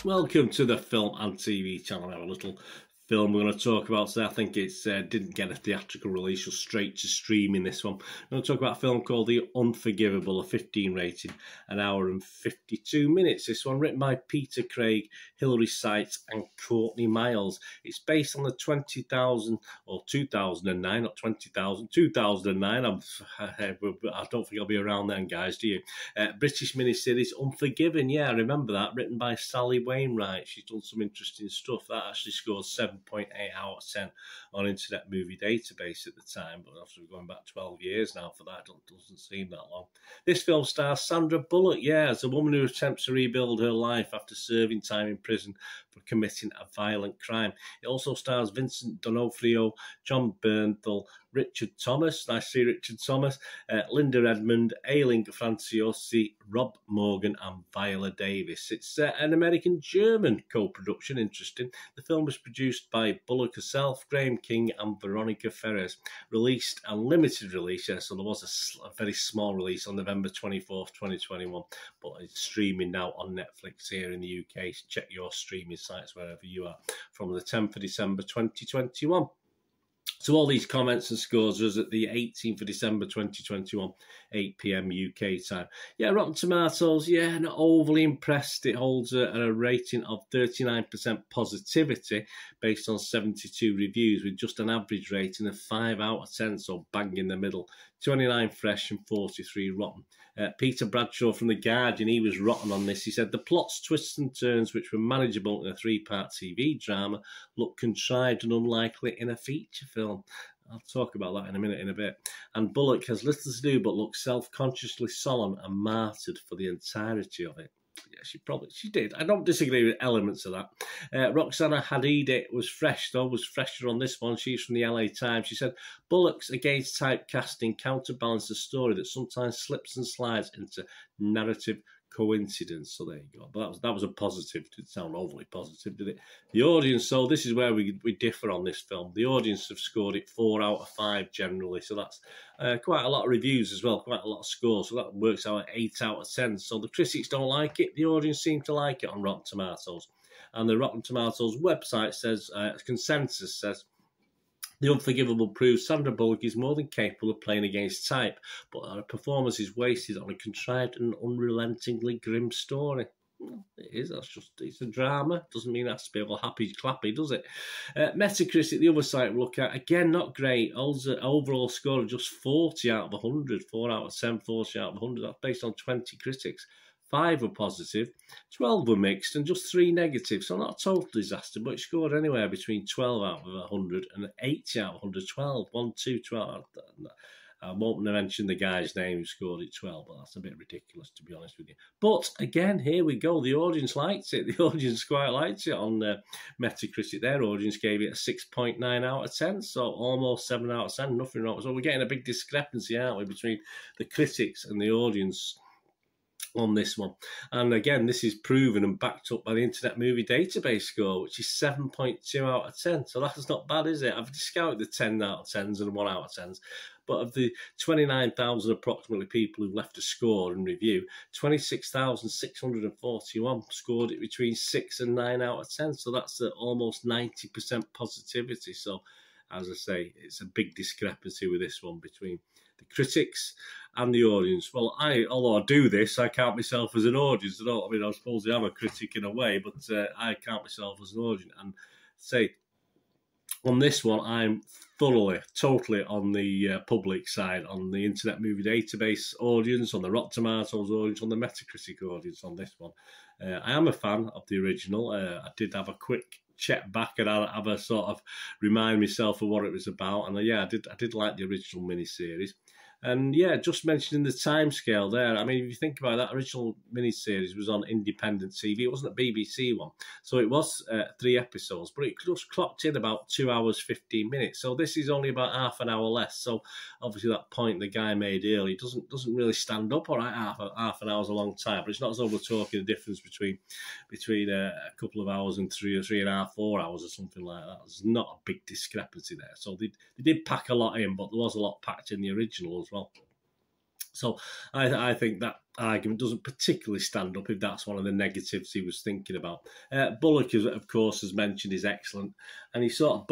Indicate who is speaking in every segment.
Speaker 1: Welcome to the Film and TV channel. I have a little film we're going to talk about today. I think it's didn't get a theatrical release, or straight to streaming this one. We're going to talk about a film called The Unforgivable, a 15 rating, an hour and 52 minutes. This one written by Peter Craig, Hilary Seitz and Courtney Miles. It's based on the 2009, not 20,000, 2009. I don't think I'll be around then, guys, do you? British miniseries Unforgiven, yeah, I remember that, written by Sally Wainwright. She's done some interesting stuff. That actually scored 7.8 out of 10 on Internet Movie Database at the time, but after going back 12 years now for that, it doesn't seem that long. This film stars Sandra Bullock, yeah, as a woman who attempts to rebuild her life after serving time in prison for committing a violent crime. It also stars Vincent D'Onofrio, John Bernthal, Richard Thomas, nice to see Richard Thomas, Linda Edmond, Aileen Franciosi, Rob Morgan and Viola Davis. It's an American-German co-production, interesting. The film was produced by Bullock herself, Graham King and Veronica Ferres. Released and limited release, yeah, so there was a very small release on November 24th, 2021, but it's streaming now on Netflix here in the UK. So check your streaming sites wherever you are, from the 10th of December 2021. So all these comments and scores was at the 18th of December 2021, 8 PM UK time. Yeah, Rotten Tomatoes, yeah, not overly impressed. It holds a rating of 39% positivity based on 72 reviews, with just an average rating of 5 out of 10, so bang in the middle. 29 fresh and 43 rotten. Peter Bradshaw from The Guardian, he was rotten on this. He said, the plots, twists and turns, which were manageable in a 3-part TV drama, look contrived and unlikely in a feature film. I'll talk about that in a minute, in a bit. And Bullock has little to do but looks self-consciously solemn and martyred for the entirety of it. Yeah, she did. I don't disagree with elements of that. Roxana Hadid was fresh, though, was fresher on this one. She's from the LA Times. She said, Bullock's against typecasting counterbalance a story that sometimes slips and slides into narrative coincidence. So there you go. But that was a positive. It didn't sound overly positive, did it? The audience, so this is where we differ on this film. The audience have scored it 4 out of 5 generally, so that's quite a lot of reviews as well, quite a lot of scores, so that works out at 8 out of 10. So the critics don't like it, the audience seem to like it on Rotten Tomatoes. And the Rotten Tomatoes website says, consensus says, The Unforgivable proves Sandra Bullock is more than capable of playing against type, but her performance is wasted on a contrived and unrelentingly grim story. Well, it is, it's a drama. Doesn't mean it has to be all happy clappy, does it? Metacritic, the other site we look at, again, not great. Overall score of just 40 out of 100, 4 out of 10, 40 out of 100. That's based on 20 critics. 5 were positive, 12 were mixed, and just 3 negative. So not a total disaster, but it scored anywhere between 12 out of 100 and 80 out of 100. 12, 1, 2, 12. I won't mention the guy's name who scored it 12, but that's a bit ridiculous, to be honest with you. But again, here we go. The audience liked it. The audience quite liked it on Metacritic. Their audience gave it a 6.9 out of 10, so almost 7 out of 10. Nothing wrong. So we're getting a big discrepancy, aren't we, between the critics and the audience on this one. And again, this is proven and backed up by the Internet Movie Database score, which is 7.2 out of 10. So that's not bad, is it? I've discounted the 10 out of 10s and 1 out of 10s. But of the 29,000 approximately people who left a score and review, 26,641 scored it between 6 and 9 out of 10. So that's almost 90% positivity. So, as I say, it's a big discrepancy with this one between the critics and the audience. Well, although I do this, I count myself as an audience. I suppose I am a critic in a way, but I count myself as an audience. And say, on this one, I'm totally on the public side, on the Internet Movie Database audience, on the Rotten Tomatoes audience, on the Metacritic audience on this one. I am a fan of the original. I did have a quick check back and have a sort of remind myself of what it was about. And yeah, I did like the original miniseries. And yeah, just mentioning the timescale there. I mean, if you think about it, that original miniseries was on independent TV. It wasn't a BBC one. So it was 3 episodes, but it just clocked in about 2 hours, 15 minutes. So this is only about half an hour less. So obviously that point the guy made earlier doesn't really stand up. All right, half an hour's a long time, but it's not as though we're talking a difference between a couple of hours and 3 or 3.5, 4 hours or something like that. There's not a big discrepancy there. So they did pack a lot in, but there was a lot packed in the original as well. So I think that argument doesn't particularly stand up if that's one of the negatives he was thinking about. Bullock, of course, as mentioned, is excellent, and he sort of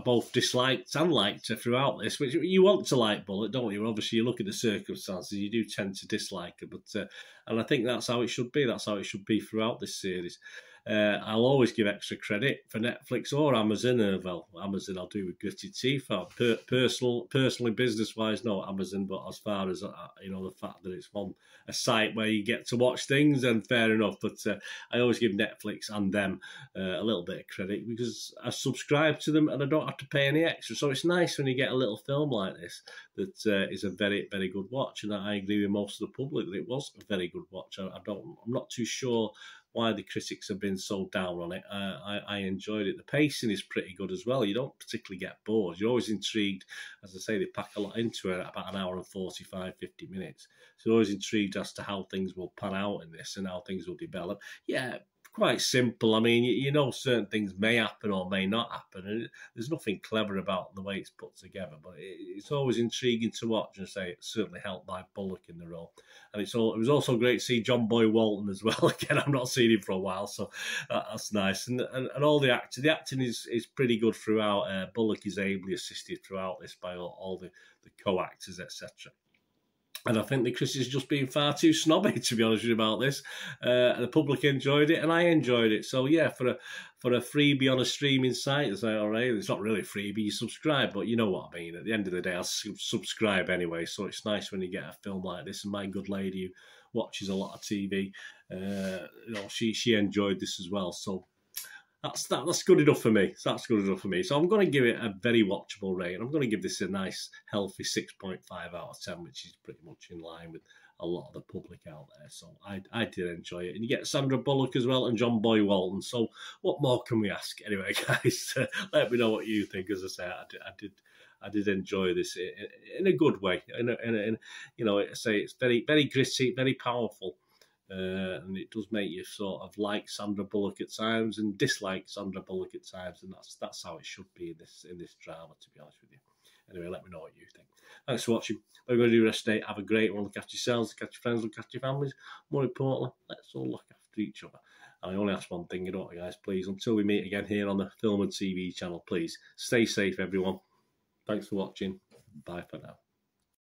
Speaker 1: both disliked and liked her throughout this, which you want to like Bullock, don't you? Obviously, you look at the circumstances, you do tend to dislike her, but and I think that's how it should be. That's how it should be throughout this series. I'll always give extra credit for Netflix or Amazon. Well, Amazon I'll do with gritted teeth. Personally, business-wise, no Amazon, but as far as, the fact that it's on a site where you get to watch things, then fair enough. But I always give Netflix and them a little bit of credit because I subscribe to them and I don't have to pay any extra. So it's nice when you get a little film like this that is a very, very good watch. And I agree with most of the public that it was a very good watch. I'm not too sure why the critics have been so down on it. I enjoyed it. The pacing is pretty good as well. You don't particularly get bored. You're always intrigued. As I say, they pack a lot into it, about an hour and 45, 50 minutes. So you're always intrigued as to how things will pan out in this and how things will develop. Yeah, quite simple. I mean, you know certain things may happen or may not happen. And there's nothing clever about the way it's put together, but it's always intriguing to watch. And say it's certainly helped by Bullock in the role. And it was also great to see John Boy Walton as well. Again, I've not seen him for a while, so that's nice. And all the acting is pretty good throughout. Bullock is ably assisted throughout this by all the co-actors, etc. And I think the Chris is just being far too snobby, to be honest with you, about this. The public enjoyed it, and I enjoyed it. So yeah, for a freebie on a streaming site, it's like, all right, it's not really a freebie, you subscribe, but you know what I mean. At the end of the day, I'll subscribe anyway. So it's nice when you get a film like this. And my good lady who watches a lot of TV, she enjoyed this as well. So that's good enough for me. That's good enough for me. So I'm going to give it a very watchable rate. I'm going to give this a nice, healthy 6.5 out of 10, which is pretty much in line with a lot of the public out there. So I did enjoy it. And you get Sandra Bullock as well and John Boy Walton. So what more can we ask? Anyway, guys, let me know what you think. As I say, I did enjoy this in a good way. It's very, very gritty, very powerful. And it does make you sort of like Sandra Bullock at times and dislike Sandra Bullock at times, and that's how it should be in this drama, to be honest with you. Anyway, let me know what you think. Thanks for watching. What we're going to do the rest of the day, have a great one. Look after yourselves, look after your friends, look after your families. More importantly, let's all look after each other. And I only ask one thing, don't I, guys? Please, until we meet again here on the Film and TV channel, please stay safe, everyone. Thanks for watching. Bye for now.